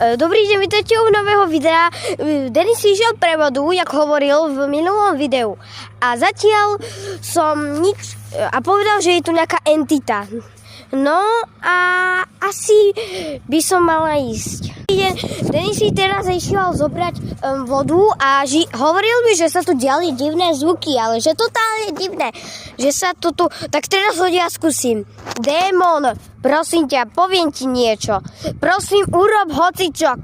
Dobrý deň, vítajte u nového videa. Denis išiel pre vodu, jak hovoril v minulom videu. A zatiaľ som nič... A povedal, že je tu nejaká entita. No a asi by som mala ísť. Denis si teraz išiel zobrať vodu a hovoril mi, že sa tu diali divné zvuky, ale že totálne divné. Že sa to tu... Tak teraz ja skúsim. Démon, prosím ťa, poviem ti niečo. Prosím, urob hocičo.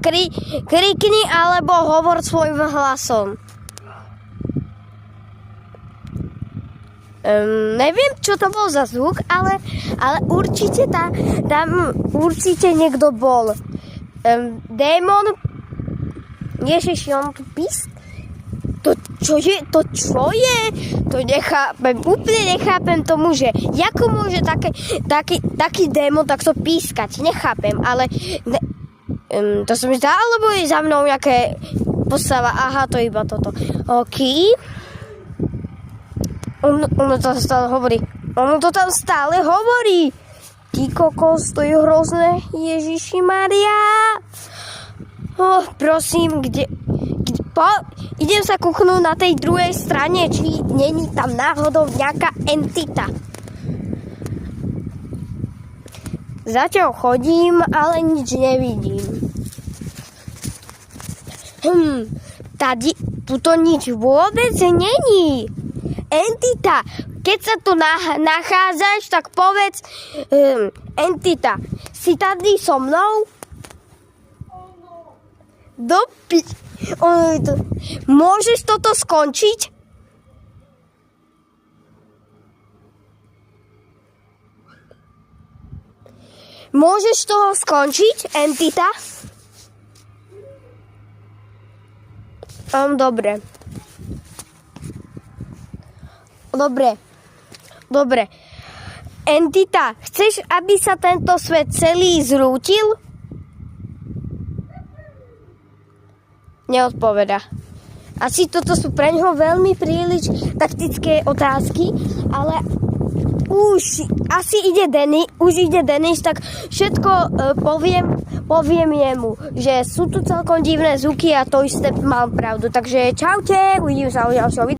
Krikni alebo hovor svojim hlasom. Neviem, čo to bol za zvuk, ale určite tam určite niekto bol. Démon, ježiš, on tu písk? To čo je? To nechápem, úplne nechápem tomu, že ako môže taký démon takto pískať, nechápem, ale to sa mi zdá, alebo je za mnou nejaké postava, aha, to je iba toto. OK. Ono to stále hovorí. Ono to tam stále hovorí. Ty kokos, to je hrozné. Ježiši Maria. Prosím, idem sa kúknúť na tej druhej strane, či není tam náhodou nejaká entita. Zatiaľ chodím, ale nič nevidím. Tuto nič vôbec není. Entita, keď sa tu nachádzaš, tak povedz entita, si tady so mnou? Môžeš toto skončiť? Môžeš toho skončiť, entita? Dobre. Entita, chceš, aby sa tento svet celý zrútil? Neodpoveda. Asi toto sú pre ňoho veľmi príliš taktické otázky, ale už ide Denis, tak všetko poviem jemu, že sú tu celkom divné zvuky a to isté mám pravdu. Takže čaute, uvidím sa u ďalšieho videa.